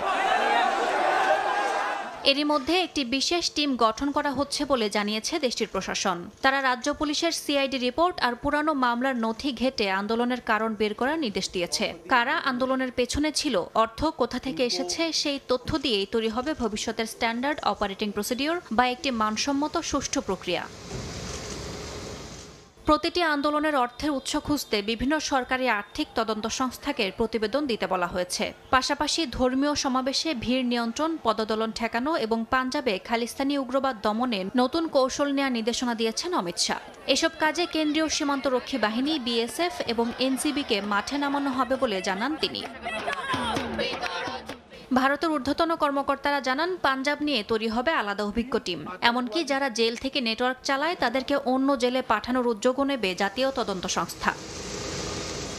এরই মধ্যে একটি বিশেষ টিম গঠন করা হচ্ছে বলে জানিয়েছে দেশটির প্রশাসন। তারা রাজ্য পুলিশের CID রিপোর্ট আর পুরানো মামলার নথি ঘেঁটে আন্দোলনের কারণ বের করার নির্দেশ দিয়েছে। কারা আন্দোলনের পেছনে ছিল, অর্থ কোথা থেকে এসেছে, সেই তথ্য দিয়েই তৈরি হবে ভবিষ্যতের স্ট্যান্ডার্ড অপারেটিং প্রসিডিওর বা একটি মানসম্মত সুষ্ঠু প্রক্রিয়া। প্রতিটি আন্দোলনের অর্থের উৎস খুঁজতে বিভিন্ন সরকারি আর্থিক তদন্ত সংস্থাকে প্রতিবেদন দিতে বলা হয়েছে। পাশাপাশি ধর্মীয় সমাবেশে ভিড় নিয়ন্ত্রণ, পদদলন ঠেকানো এবং পাঞ্জাবে খালিস্তানি উগ্রবাদ দমনে নতুন কৌশল নেওয়ার নির্দেশনা দিয়েছেন অমিত শাহ। এসব কাজে কেন্দ্রীয় সীমান্তরক্ষী বাহিনী BSF এবং NCB-কে মাঠে নামানো হবে বলে জানান তিনি। ভারতের ঊর্ধ্বতন কর্মকর্তারা জানান, পাঞ্জাব নিয়ে তৈরি হবে আলাদা অভিজ্ঞ টিম। এমনকি যারা জেল থেকে নেটওয়ার্ক চালায় তাদেরকে অন্য জেলে পাঠানোর উদ্যোগও নেবে জাতীয় তদন্ত সংস্থা।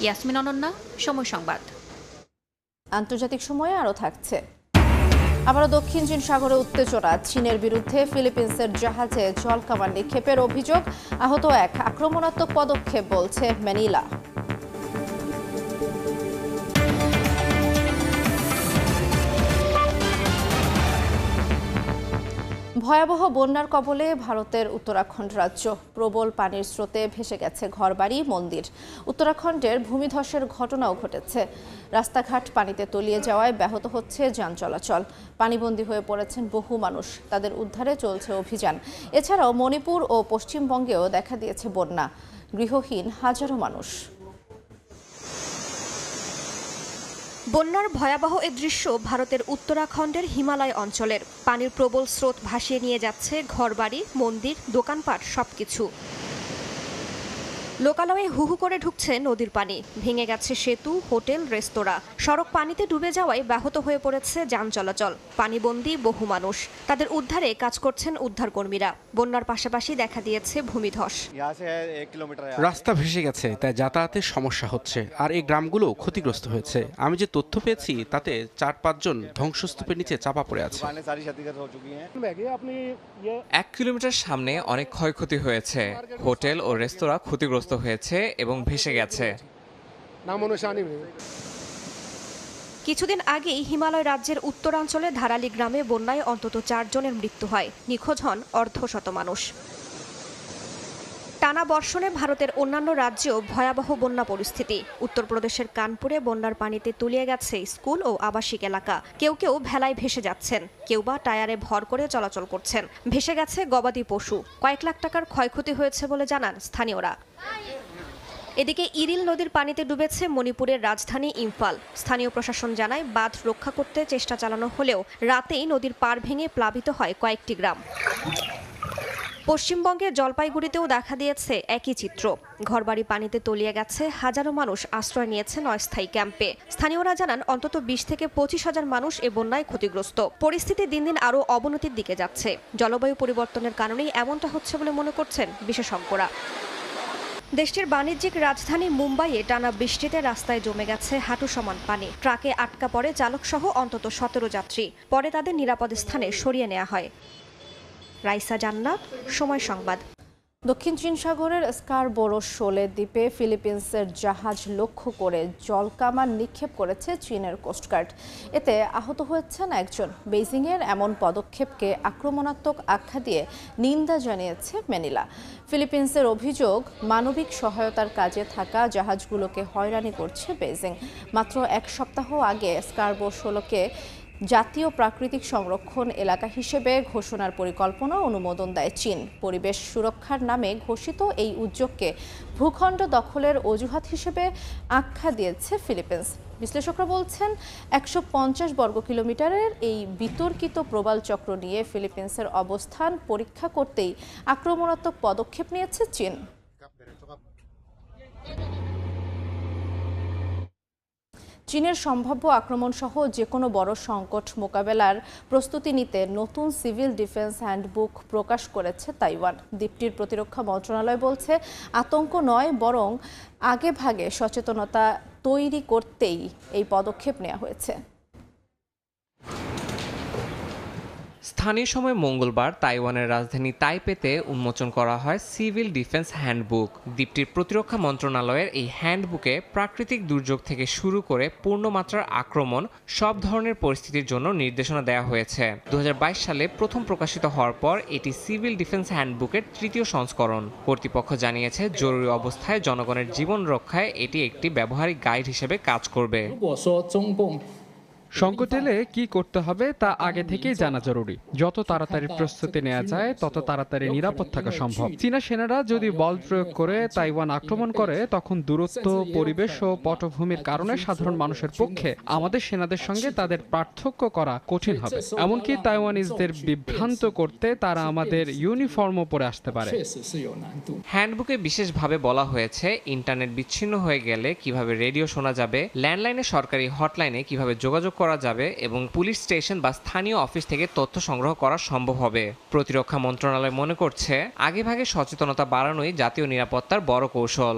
ইয়াসমিন অনন্যা, সময় সংবাদ। আন্তর্জাতিক সময়ে আরও থাকছে। আবারও দক্ষিণ চীন সাগরে উত্তেজনা। চীনের বিরুদ্ধে ফিলিপিন্সের জাহাজে জলকামান নিক্ষেপের অভিযোগ, আহত এক। আক্রমণাত্মক পদক্ষেপ বলছে ম্যানিলা। ভয়াবহ বন্যার কবলে ভারতের উত্তরাখণ্ড রাজ্য। প্রবল পানির স্রোতে ভেসে গেছে ঘরবাড়ি, মন্দির। উত্তরাখণ্ডের ভূমিধসের ঘটনাও ঘটেছে। রাস্তাঘাট পানিতে তলিয়ে যাওয়ায় ব্যাহত হচ্ছে যান চলাচল। পানিবন্দী হয়ে পড়েছেন বহু মানুষ। তাদের উদ্ধারে চলছে অভিযান। এছাড়াও মণিপুর ও পশ্চিমবঙ্গেও দেখা দিয়েছে বন্যা। গৃহহীন হাজারো মানুষ। বন্যার ভয়াবহ এ দৃশ্য ভারতের উত্তরাখণ্ডের হিমালয় অঞ্চলের। পানির প্রবল স্রোত ভাসিয়ে নিয়ে যাচ্ছে ঘরবাড়ি, মন্দির, দোকানপাট সবকিছু। লোকালয়ে হুহু করে ঢুকছে নদীর পানি। ভেঙে গেছে সেতু, হোটেল, রেস্তোরাঁ। সড়ক পানিতে ডুবে যাওয়ায় ব্যাহত হয়ে পড়েছে যান চলাচল। পানিবন্দী বহু মানুষ। তাদের উদ্ধারে কাজ করছেন উদ্ধারকর্মীরা। বন্যার পাশাপাশি দেখা দিয়েছে ভূমিধস। রাস্তা ভেসে গেছে, তাই যাতায়াতের সমস্যা হচ্ছে। আর এই গ্রামগুলো ক্ষতিগ্রস্ত হয়েছে। আমি যে তথ্য পেয়েছি তাতে 4-5 জন ধ্বংসস্তূপের নিচে চাপা পড়ে আছে। 1 কিলোমিটার সামনে অনেক ক্ষয়ক্ষতি হয়েছে। হোটেল ও রেস্তোরাঁ ক্ষতিগ্রস্ত হয়েছে এবং ভেসে গেছে। কিছুদিন আগেই হিমালয় রাজ্যের উত্তরাঞ্চলে ধারালি গ্রামে বন্যায় অন্তত 4 জনের মৃত্যু হয়। নিখোঁজ হন অর্ধশত মানুষ। টানা বর্ষণে ভারতের অন্যান্য রাজ্যেও ভয়াবহ বন্যা পরিস্থিতি। উত্তরপ্রদেশের কানপুরে বন্যার পানিতে তলিয়ে গেছে স্কুল ও আবাসিক এলাকা। কেউ কেউ ভেলায় ভেসে যাচ্ছেন, কেউ বা টায়ারে ভর করে চলাচল করছেন। ভেসে গেছে গবাদি পশু। কয়েক লাখ টাকার ক্ষয়ক্ষতি হয়েছে বলে জানান স্থানীয়রা। এদিকে ইরিল নদীর পানিতে ডুবেছে মণিপুরের রাজধানী ইম্ফল। স্থানীয় প্রশাসন জানায়, বাঁধ রক্ষা করতে চেষ্টা চালানো হলেও রাতেই নদীর পাড় ভেঙে প্লাবিত হয় কয়েকটি গ্রাম। পশ্চিমবঙ্গের জলপাইগুড়িতেও দেখা দিয়েছে একই চিত্র। ঘরবাড়ি পানিতে তলিয়ে গেছে, হাজারো মানুষ আশ্রয় নিয়েছেন অস্থায়ী ক্যাম্পে। স্থানীয়রা জানান, অন্তত 20 থেকে 25 হাজার মানুষ এ বন্যায় ক্ষতিগ্রস্ত। পরিস্থিতি দিন দিন আরও অবনতির দিকে যাচ্ছে। জলবায়ু পরিবর্তনের কারণেই এমনটা হচ্ছে বলে মনে করছেন বিশেষজ্ঞরা। দেশটির বাণিজ্যিক রাজধানী মুম্বাইয়ে টানা বৃষ্টিতে রাস্তায় জমে গেছে হাঁটু সমান পানি। ট্রাকে আটকা পড়ে চালকসহ অন্তত 17 যাত্রী। পরে তাদের নিরাপদ স্থানে সরিয়ে নেওয়া হয়। রাইসা জান্নাত, সময় সংবাদ। দক্ষিণ চীন সাগরের স্কারবোরো শোলে দ্বীপে ফিলিপিন্সের জাহাজ লক্ষ্য করে জলকামান নিক্ষেপ করেছে চীনের কোস্টগার্ড। এতে আহত হয়েছেন একজন। বেইজিংয়ের এমন পদক্ষেপকে আক্রমণাত্মক আখ্যা দিয়ে নিন্দা জানিয়েছে ম্যানিলা। ফিলিপিন্সের অভিযোগ, মানবিক সহায়তার কাজে থাকা জাহাজগুলোকে হয়রানি করছে বেইজিং। মাত্র 1 সপ্তাহ আগে স্কারবোরো শোলকে জাতীয় প্রাকৃতিক সংরক্ষণ এলাকা হিসেবে ঘোষণার পরিকল্পনা অনুমোদন দেয় চীন। পরিবেশ সুরক্ষার নামে ঘোষিত এই উদ্যোগকে ভূখণ্ড দখলের অজুহাত হিসেবে আখ্যা দিয়েছে ফিলিপিন্স। বিশ্লেষকরা বলছেন, 150 বর্গ কিলোমিটারের এই বিতর্কিত প্রবাল চক্র নিয়ে ফিলিপিন্সের অবস্থান পরীক্ষা করতেই আক্রমণাত্মক পদক্ষেপ নিয়েছে চীন। চীনের সম্ভাব্য আক্রমণ সহ যে কোনো বড় সংকট মোকাবেলার প্রস্তুতি নিতে নতুন সিভিল ডিফেন্স হ্যান্ডবুক প্রকাশ করেছে তাইওয়ান। দ্বীপটির প্রতিরক্ষা মন্ত্রণালয় বলছে, আতঙ্ক নয়, বরং আগে ভাগে সচেতনতা তৈরি করতেই এই পদক্ষেপ নেওয়া হয়েছে। স্থানীয় সময় মঙ্গলবার তাইওয়ানের রাজধানী তাইপেতে উন্মোচন করা হয় সিভিল ডিফেন্স হ্যান্ডবুক। দ্বীপটির প্রতিরক্ষা মন্ত্রণালয়ের এই হ্যান্ডবুকে প্রাকৃতিক দুর্যোগ থেকে শুরু করে পূর্ণমাত্রার আক্রমণ সব ধরনের পরিস্থিতির জন্য নির্দেশনা দেওয়া হয়েছে। 2022 সালে প্রথম প্রকাশিত হওয়ার পর এটি সিভিল ডিফেন্স হ্যান্ডবুকের তৃতীয় সংস্করণ। কর্তৃপক্ষ জানিয়েছে জরুরি অবস্থায় জনগণের জীবন রক্ষায় এটি একটি ব্যবহারিক গাইড হিসেবে কাজ করবে। সংকট এলে কি করতে হবে তা আগে থেকেই জানা জরুরি। যত তাড়াতাড়ি প্রস্তুতি নেওয়া যায় তত তাড়াতাড়ি নিরাপদ থাকা সম্ভব। চীনা সেনারা যদি বল প্রয়োগ করে তাইওয়ান আক্রমণ করে, তখন দূরত্ব, পরিবেশ ও পটভূমির কারণে সাধারণ মানুষের পক্ষে আমাদের সেনাদের সঙ্গে তাদের পার্থক্য করা কঠিন হবে। এমনকি তাইওয়ানিজদের বিভ্রান্ত করতে তারা আমাদের ইউনিফর্মও পরে আসতে পারে। হ্যান্ডবুকে বিশেষভাবে বলা হয়েছে ইন্টারনেট বিচ্ছিন্ন হয়ে গেলে কিভাবে রেডিও শোনা যাবে, ল্যান্ডলাইনে সরকারি হটলাইনে কিভাবে যোগাযোগ করা যাবে এবং পুলিশ স্টেশন বা স্থানীয় অফিস থেকে তথ্য সংগ্রহ করা সম্ভব হবে। প্রতিরক্ষা মন্ত্রণালয় মনে করছে আগেভাগে সচেতনতা বাড়ানোই জাতীয় নিরাপত্তার বড় কৌশল।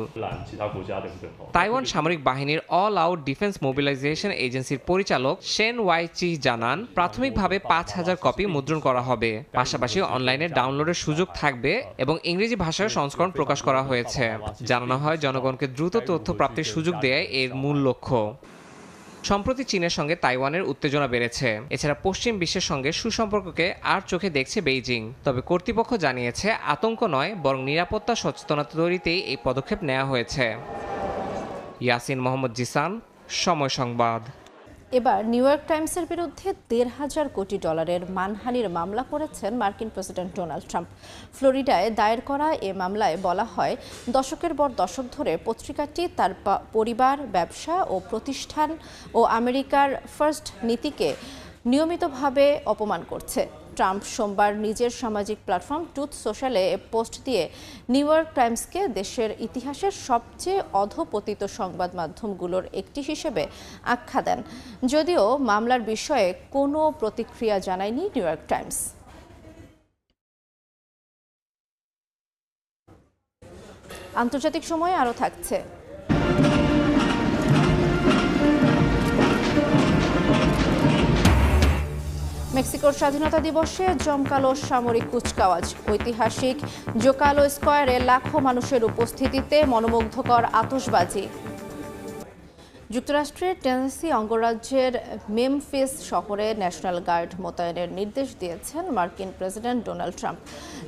তাইওয়ান সামরিক বাহিনীর অল আউট ডিফেন্স মোবিলাইজেশন এজেন্সির পরিচালক শেন ওয়াইচি জানান প্রাথমিকভাবে 5000 কপি মুদ্রণ করা হবে। পাশাপাশি অনলাইনে ডাউনলোডের সুযোগ থাকবে এবং ইংরেজি ভাষায় সংস্করণ প্রকাশ করা হয়েছে। জানানো হয় জনগণকে দ্রুত তথ্য প্রাপ্তির সুযোগ দেয় এর মূল লক্ষ্য। সম্প্রতি চীনের সঙ্গে তাইওয়ানের উত্তেজনা বেড়েছে। এছাড়া পশ্চিম বিশ্বের সঙ্গে সুসম্পর্ককে আর চোখে দেখছে বেইজিং। তবে কর্তৃপক্ষ জানিয়েছে আতঙ্ক নয়, বরং নিরাপত্তা সচেতনতা তৈরিতেই এই পদক্ষেপ নেওয়া হয়েছে। ইয়াসিন মোহাম্মদ জিসান, সময় সংবাদ। এবার নিউ ইয়র্ক টাইমসের বিরুদ্ধে $1,500 কোটি মানহানির মামলা করেছেন মার্কিন প্রেসিডেন্ট ডোনাল্ড ট্রাম্প। ফ্লোরিডায় দায়ের করা এ মামলায় বলা হয় দশকের পর দশক ধরে পত্রিকাটি তার পরিবার, ব্যবসা ও প্রতিষ্ঠান ও আমেরিকার ফার্স্ট নীতিকে নিয়মিতভাবে অপমান করছে। ট্রাম্প সোমবার নিজের সামাজিক প্ল্যাটফর্ম ট্রুথ সোশ্যালে পোস্ট দিয়ে নিউ ইয়র্ক টাইমসকে দেশের ইতিহাসের সবচেয়ে অধপতিত সংবাদ মাধ্যমগুলোর একটি হিসেবে আখ্যা দেন। যদিও মামলার বিষয়ে কোনো প্রতিক্রিয়া জানায়নি নিউ ইয়র্ক টাইমস। আন্তর্জাতিক সময় আরও থাকছে। মেক্সিকোর স্বাধীনতা দিবসে জমকালো সামরিক কুচকাওয়াজ। ঐতিহাসিক জোকালো স্কয়ারে লাখো মানুষের উপস্থিতিতে মনোমুগ্ধকর আতশবাজি। যুক্তরাষ্ট্রের টেনেসি অঙ্গরাজ্যের মেমফিস শহরে ন্যাশনাল গার্ড মোতায়েনের নির্দেশ দিয়েছেন মার্কিন প্রেসিডেন্ট ডোনাল্ড ট্রাম্প।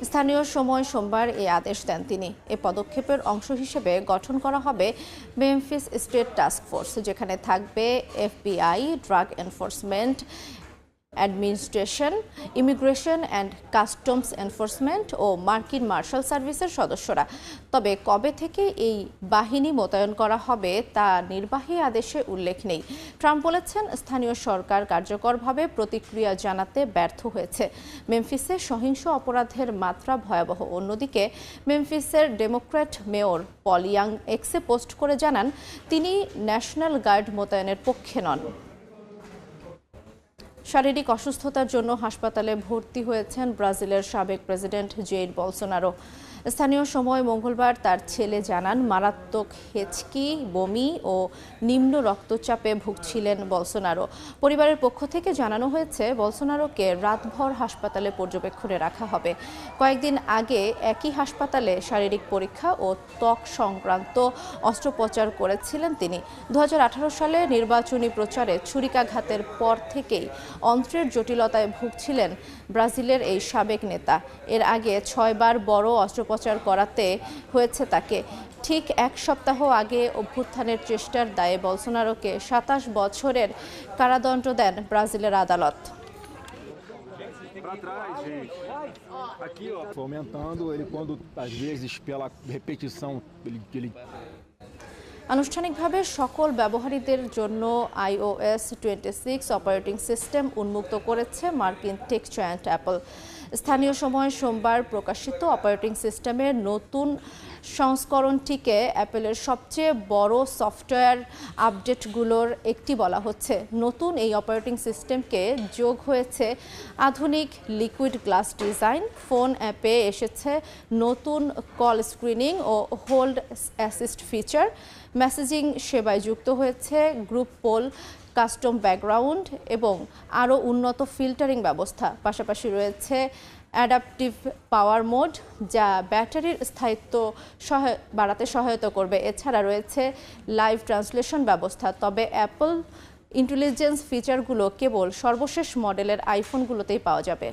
স্থানীয় সময় সোমবার এই আদেশ দেন তিনি। এ পদক্ষেপের অংশ হিসেবে গঠন করা হবে মেমফিস স্টেট টাস্ক ফোর্স, যেখানে থাকবে FBI, drug enforcement administration, immigration and customs enforcement ও মার্কিন মার্শাল সার্ভিসের সদস্যরা। তবে কবে থেকে এই বাহিনী মোতায়েন করা হবে তা নির্বাহী আদেশে উল্লেখ নেই। ট্রাম্প বলেছেন স্থানীয় সরকার কার্যকরভাবে প্রতিক্রিয়া জানাতে ব্যর্থ হয়েছে। মেমফিসে সহিংস অপরাধের মাত্রা ভয়াবহ। অন্যদিকে মেমফিসের ডেমোক্র্যাট মেয়র পল ইয়াং এক্সে পোস্ট করে জানান তিনি ন্যাশনাল গার্ড মোতায়েনের পক্ষে নন। শারীরিক অসুস্থতার জন্য হাসপাতালে ভর্তি হয়েছেন ব্রাজিলের সাবেক প্রেসিডেন্ট জেইর বলসোনারো। স্থানীয় সময় মঙ্গলবার তার ছেলে জানান মারাত্মক হেঁচকি, বমি ও নিম্ন রক্তচাপে ভুগছিলেন বলসোনারো। পরিবারের পক্ষ থেকে জানানো হয়েছে বলসোনারোকে রাতভর হাসপাতালে পর্যবেক্ষণে রাখা হবে। কয়েকদিন আগে একই হাসপাতালে শারীরিক পরীক্ষা ও ত্বক সংক্রান্ত অস্ত্রোপচার করেছিলেন তিনি। 2018 সালে নির্বাচনী প্রচারে ছুরিকাঘাতের পর থেকেই অন্ত্রের জটিলতায় ভুগছিলেন ব্রাজিলের এই সাবেক নেতা। এর আগে 6 বার বড় অস্ত্রোপচার করাতে হয়েছে তাকে। ঠিক এক সপ্তাহ আগে অভ্যুত্থানের চেষ্টার দায়ে বলসোনারোকে 27 বছরের কারাদণ্ড দেন ব্রাজিলের আদালত। আনুষ্ঠানিকভাবে সকল ব্যবহারীদের জন্য iOS 26 অপারেটিং সিস্টেম উন্মুক্ত করেছে মার্কিন টেক জায়ান্ট অ্যাপল। স্থানীয় সময় সোমবার প্রকাশিত অপারেটিং সিস্টেমের নতুন সংস্করণটিকে অ্যাপেলের সবচেয়ে বড় সফটওয়্যার আপডেটগুলোর একটি বলা হচ্ছে। নতুন এই অপারেটিং সিস্টেমকে যোগ হয়েছে আধুনিক লিকুইড গ্লাস ডিজাইন, ফোন অ্যাপে এসেছে নতুন কল স্ক্রিনিং ও হোল্ড অ্যাসিস্ট ফিচার, মেসেজিং সেবায় যুক্ত হয়েছে গ্রুপ পোল, কাস্টম ব্যাকগ্রাউন্ড এবং আরও উন্নত ফিল্টারিং ব্যবস্থা। পাশাপাশি রয়েছে অ্যাডাপটিভ পাওয়ার মোড, যা ব্যাটারির স্থায়িত্ব বাড়াতে সহায়তা করবে। এছাড়া রয়েছে লাইভ ট্রান্সলেশন ব্যবস্থা। তবে অ্যাপল ইন্টেলিজেন্স ফিচারগুলো কেবল সর্বশেষ মডেলের আইফোনগুলোতেই পাওয়া যাবে।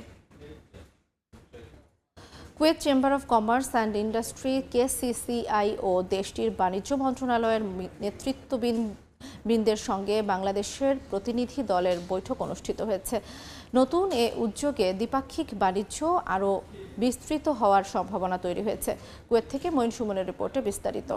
Kuwait chamber of commerce and industry KCCI ও দেশটির বাণিজ্য মন্ত্রণালয়ের নেতৃত্ববৃন্দের সঙ্গে বাংলাদেশের প্রতিনিধি দলের বৈঠক অনুষ্ঠিত হয়েছে। নতুন এ উদ্যোগে দ্বিপাক্ষিক বাণিজ্য আরও বিস্তৃত হওয়ার সম্ভাবনা তৈরি হয়েছে। কুয়েত থেকে মঈন সুমনের রিপোর্টে বিস্তারিত।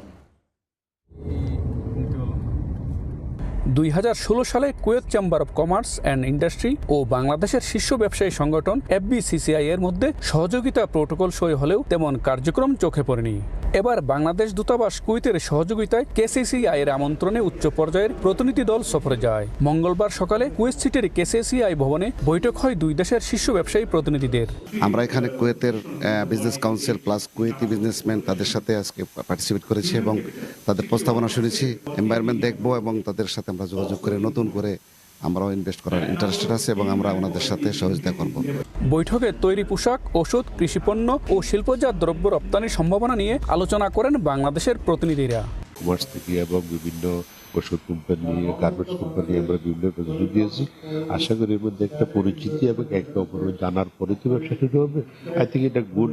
2016 সালে Kuwait chamber of commerce and industry ও বাংলাদেশের শীর্ষ ব্যবসায়ী সংগঠন FBCCI এর মধ্যে সহযোগিতা প্রোটোকল সই হলেও তেমন কার্যক্রম চোখে পড়েনি। এবার বাংলাদেশ দূতাবাস কুয়েতের সহযোগিতায় KCCI এর আমন্ত্রণে উচ্চ পর্যায়ের প্রতিনিধি দল সফরে যায়। মঙ্গলবার সকালে কুয়েত সিটির KCCI ভবনে বৈঠক হয় দুই দেশের শীর্ষ ব্যবসায়ী প্রতিনিধিদের। আমরা এখানে কুয়েতের business council plus Kuwaiti businessman তাদের সাথে আজকে পার্টিসিপেট করেছি এবং তাদের প্রস্তাবনা শুনেছি। এনভায়রনমেন্ট দেখবো এবং তাদের সাথে আমরা যোগাযোগ করে নতুন করে আমরাও ইনভেস্ট করার ইন্টারেস্টেড আছে এবং আমরা ওনাদের সাথে সহযোগিতা করব। বৈঠকে তৈরি পোশাক, ওষুধ, কৃষিপণ্য ও শিল্পজাত দ্রব্য রপ্তানির সম্ভাবনা নিয়ে আলোচনা করেন বাংলাদেশের প্রতিনিধিরা। কমার্স থেকে এবং বিভিন্ন ওষুধ কোম্পানি, গার্মেন্টস কোম্পানি আমরা বিভিন্ন প্রতিনিধি দিয়েছি। আশা করি এর মধ্যে একটা পরিচিতি এবং একটা অপর জানার পরে তো ব্যবসা শুরু হবে। আই থিঙ্ক এটা good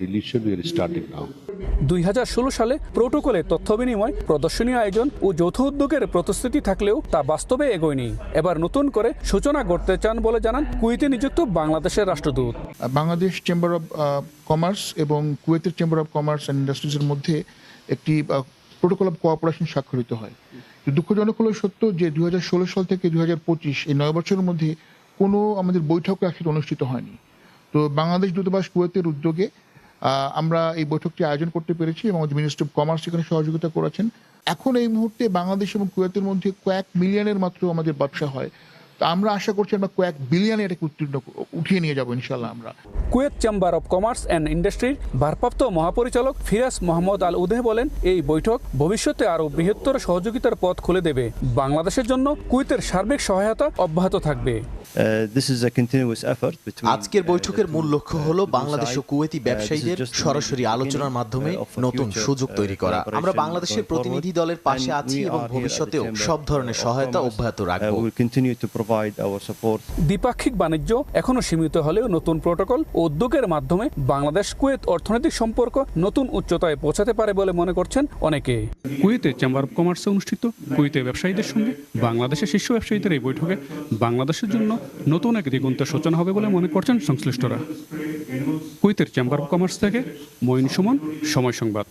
relation we are starting নাও। 2016 সালে প্রোটোকলে তথ্য বিনিময়, প্রদর্শনী আয়োজন ও যৌথ উদ্যোগের প্রতিশ্রুতি থাকলেও তা বাস্তবে এগোয়নি। এবার নতুন করে সূচনা করতে চান বলে জানান কুয়েতে নিযুক্ত বাংলাদেশের রাষ্ট্রদূত। বাংলাদেশ চেম্বার অব কমার্স এবং কুয়েতের চেম্বার অব কমার্স অ্যান্ড ইন্ডাস্ট্রিজের মধ্যে একটি প্রোটোকল অব কোঅপারেশন স্বাক্ষরিত হয়। দুঃখজনক হলো সত্য যে 2016 সাল থেকে 2025 এই 9 বছরের মধ্যে কোনো আমাদের বৈঠক একসাথে অনুষ্ঠিত হয়নি। তো বাংলাদেশ দূতাবাস কুয়েতের উদ্যোগে আমরা এই বৈঠকটি আয়োজন করতে পেরেছি এবং আমাদের মিনিস্ট্রি অফ কমার্স এখানে সহযোগিতা করেছেন। এখন এই মুহূর্তে বাংলাদেশ এবং কুয়েতের মধ্যে কয়েক মিলিয়নের মাত্র আমাদের ব্যবসা হয়। তা আমরা আশা করছি আমরা কয়েক বিলিয়নে এটাকে উঠিয়ে নিয়ে যাবো ইনশাল্লাহ। আমরা Kuwait chamber of commerce and ইন্ডাস্ট্রির ভারপ্রাপ্ত মহাপরিচালক ফিরাজ মোহাম্মদ আল উদেহ বলেন, এই বৈঠক ভবিষ্যতে আরও বৃহত্তর সহযোগিতার পথ খুলে দেবে। বাংলাদেশের জন্য কুয়েতের সার্বিক সহায়তা অব্যাহত থাকবে। আজকের বৈঠকের মূল লক্ষ্য হলো বাংলাদেশ ও কুয়েতি ব্যবসায়ীদের সরাসরি আলোচনার মাধ্যমে নতুন সুযোগ তৈরি করা। আমরা বাংলাদেশের প্রতিনিধি দলের পাশে আছি এবং ভবিষ্যতেও সব ধরনের সহায়তা অব্যাহত রাখব। দ্বিপাক্ষিক বাণিজ্য এখনো সীমিত হলেও নতুন প্রোটোকল ও উদ্যোগের মাধ্যমে বাংলাদেশ কুয়েত অর্থনৈতিক সম্পর্ক নতুন উচ্চতায় পৌঁছাতে পারে বলে মনে করছেন অনেকে। কুয়েতে চেম্বার অব কমার্সে অনুষ্ঠিত কুয়েতের ব্যবসায়ীদের সঙ্গে বাংলাদেশের শীর্ষ ব্যবসায়ীদের এই বৈঠকে বাংলাদেশের জন্য নতুন এক দিগন্তের সূচনা হবে বলে মনে করছেন সংশ্লিষ্টরা। কুয়েতের চেম্বার অব কমার্স থেকে মঈন সুমন, সময় সংবাদ।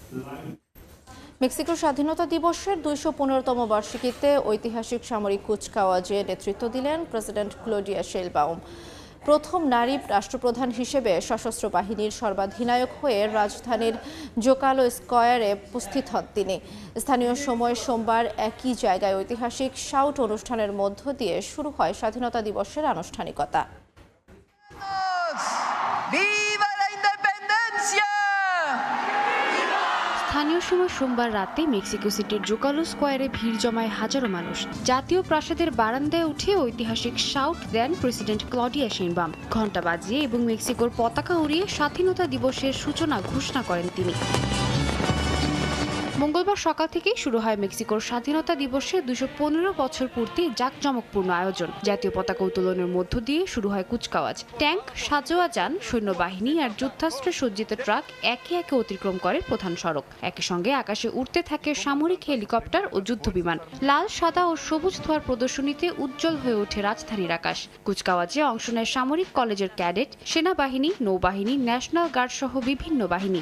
মেক্সিকোর স্বাধীনতা দিবসের 215তম বার্ষিকীতে ঐতিহাসিক সামরিক কুচকাওয়াজে নেতৃত্ব দিলেন প্রেসিডেন্ট ক্লোডিয়া শেইনবাউম। প্রথম নারী রাষ্ট্রপ্রধান হিসেবে সশস্ত্র বাহিনীর সর্বাধিনায়ক হয়ে রাজধানীর জোকালো স্কয়ারে উপস্থিত হন তিনি। স্থানীয় সময় সোমবার একই জায়গায় ঐতিহাসিক শাউট অনুষ্ঠানের মধ্য দিয়ে শুরু হয় স্বাধীনতা দিবসের আনুষ্ঠানিকতা। স্থানীয় সময় সোমবার রাতে মেক্সিকো সিটির জোকালো স্কয়ারে ভিড় জমায় হাজারো মানুষ। জাতীয় প্রাসাদের বারান্দায় উঠে ঐতিহাসিক শাউট দেন প্রেসিডেন্ট ক্লডিয়া শেইনবাউম। ঘণ্টা বাজিয়ে এবং মেক্সিকোর পতাকা উড়িয়ে স্বাধীনতা দিবসের সূচনা ঘোষণা করেন তিনি। মঙ্গলবার সকাল থেকেই শুরু হয় মেক্সিকোর স্বাধীনতা দিবসের 215 বছর পূর্তি জাঁকজমকপূর্ণ আয়োজন। জাতীয় পতাকা উত্তোলনের মধ্য দিয়ে শুরু হয় কুচকাওয়াজ। ট্যাঙ্ক, সাজোয়া যান, সৈন্যবাহিনী আর যুদ্ধাস্ত্রে সজ্জিত ট্রাক একে একে অতিক্রম করে প্রধান সড়ক। একই সঙ্গে আকাশে উড়তে থাকে সামরিক হেলিকপ্টার ও যুদ্ধবিমান। লাল, সাদা ও সবুজ ধোঁয়ার প্রদর্শনীতে উজ্জ্বল হয়ে ওঠে রাজধানীর আকাশ। কুচকাওয়াজে অংশ নেয় সামরিক কলেজের ক্যাডেট, সেনাবাহিনী, নৌবাহিনী, ন্যাশনাল গার্ড সহ বিভিন্ন বাহিনী।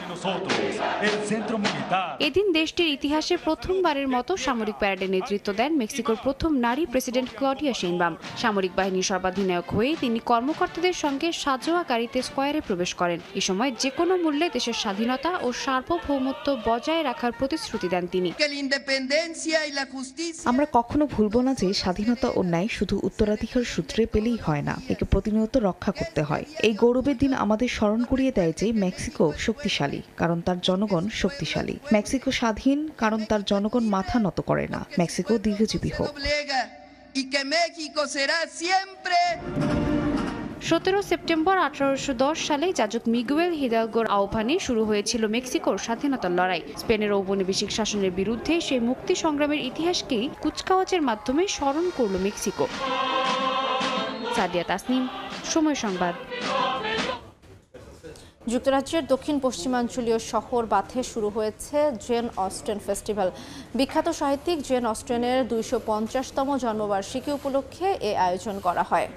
এদিন দেশ দেশটির ইতিহাসে প্রথমবারের মতো সামরিক প্যারেডে নেতৃত্ব দেন মেক্সিকোর প্রথম নারী প্রেসিডেন্ট ক্লডিয়া শেইনবাম। সামরিক বাহিনীর সর্বাধিনায়ক হয়ে তিনি কর্মকর্তাদের সঙ্গে সাজোয়া গাড়িতে স্কয়ারে প্রবেশ করেন। এ সময় যে কোনো মূল্যে দেশের স্বাধীনতা ও সার্বভৌমত্ব বজায় রাখার প্রতিশ্রুতি দেন তিনি। আমরা কখনো ভুলব না যে স্বাধীনতা ও ন্যায় শুধু উত্তরাধিকার সূত্রে পেলেই হয় না, একে প্রতিনিয়ত রক্ষা করতে হয়। এই গৌরবের দিন আমাদের স্মরণ করিয়ে দেয় যে মেক্সিকো শক্তিশালী কারণ তার জনগণ শক্তিশালী। মেক্সিকো স্বাধীন কারণ তার জনগণ মাথা নত করে না। মেক্সিকো দীর্ঘজীবী হোক। 17 সেপ্টেম্বর 1810 সালে যাজক মিগুয়েল হিদালগোর আহ্বানে শুরু হয়েছিল মেক্সিকোর স্বাধীনতার লড়াই। স্পেনের ঔপনিবেশিক শাসনের বিরুদ্ধে সেই মুক্তি সংগ্রামের ইতিহাসকেই কুচকাওয়াজের মাধ্যমে স্মরণ করল মেক্সিকো। সাদিয়া তাসনিম, সময় সংবাদ। যুক্তরাজ্যের দক্ষিণ পশ্চিমাঞ্চলীয় শহর বাথে শুরু হয়েছে জেন অস্টেন ফেস্টিভ্যাল। বিখ্যাত সাহিত্যিক জেন অস্টেনের 250তম জন্মবার্ষিকী উপলক্ষে এ আয়োজন করা হয়।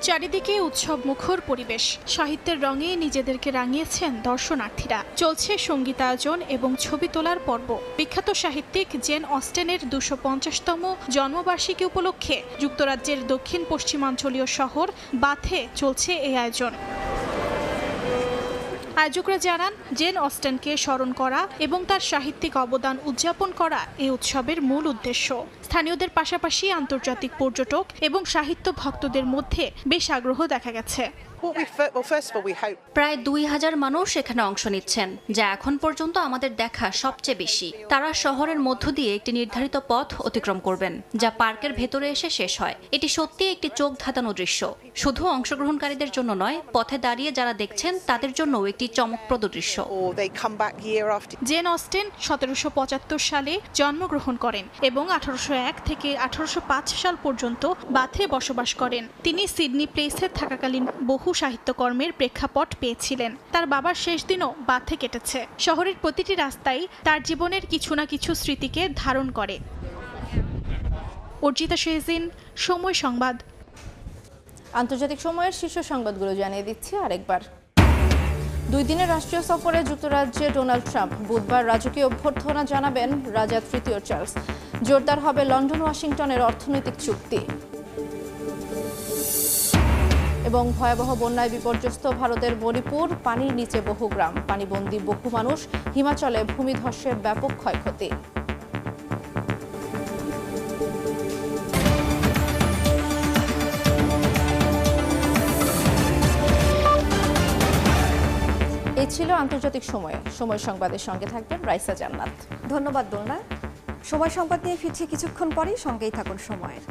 চারিদিকে উৎসব মুখর পরিবেশ, সাহিত্যের রঙে নিজেদেরকে রাঙিয়েছেন দর্শনার্থীরা। চলছে সঙ্গীতায়োজন এবং ছবি তোলার পর্ব। বিখ্যাত সাহিত্যিক জেন অস্টেনের 250তম জন্মবার্ষিকী উপলক্ষে যুক্তরাজ্যের দক্ষিণ পশ্চিমাঞ্চলীয় শহর বাথে চলছে এই আয়োজন। আয়োজকরা জানান, জেন অস্টেনকে স্মরণ করা এবং তার সাহিত্যিক অবদান উদযাপন করা এই উৎসবের মূল উদ্দেশ্য। স্থানীয়দের পাশাপাশি আন্তর্জাতিক পর্যটক এবং সাহিত্য ভক্তদের মধ্যে বেশ আগ্রহ দেখা গেছে। প্রায় 2000 মানুষ এখানে অংশ নিচ্ছেন, যা এখন পর্যন্ত আমাদের দেখা সবচেয়ে বেশি। তারা শহরের মধ্য দিয়ে একটি নির্ধারিত পথ অতিক্রম করবেন, যা পার্কের ভেতরে এসে শেষ হয়। এটি সত্যি একটি চোখ ধাঁধানো দৃশ্য। শুধু অংশগ্রহণকারীদের জন্য নয়, পথে দাঁড়িয়ে যারা দেখছেন তাদের জন্যও একটি চমকপ্রদ দৃশ্য। জেন অস্টেন 1775 সালে জন্মগ্রহণ করেন এবং 1801 থেকে 1805 সাল পর্যন্ত বাথে বসবাস করেন। তিনি সিডনি প্লেসে থাকাকালীন বহু সাহিত্যকর্মের প্রেক্ষাপট পেয়েছিলেন। তার বাবার শেষ দিনও বাথে কেটেছে। শহরের প্রতিটি রাস্তায় তার জীবনের কিছু না কিছু স্মৃতিকে ধারণ করে। অর্জিতা শেহজিন, সময় সংবাদ। আন্তর্জাতিক সময়ের শীর্ষ সংবাদগুলো জানিয়ে দিচ্ছি আরেকবার। 2 দিনের রাষ্ট্রীয় সফরে যুক্তরাজ্যে ডোনাল্ড ট্রাম্প। বুধবার রাজকীয় অভ্যর্থনা জানাবেন রাজা তৃতীয় চার্লস। জোরদার হবে লন্ডন ওয়াশিংটনের অর্থনৈতিক চুক্তি। এবং ভয়াবহ বন্যায় বিপর্যস্ত ভারতের মণিপুর, পানির নিচে বহু গ্রাম, পানিবন্দী বহু মানুষ। হিমাচলে ভূমিধসের ব্যাপক ক্ষয়ক্ষতি। এই ছিল আন্তর্জাতিক সময় সংবাদের সঙ্গে থাকবেন রাইসা জান্নাত। ধন্যবাদ দোলনা। সময় সংবাদ নিয়ে ফিরছি কিছুক্ষণ পরেই, সঙ্গেই থাকুন সময়ের।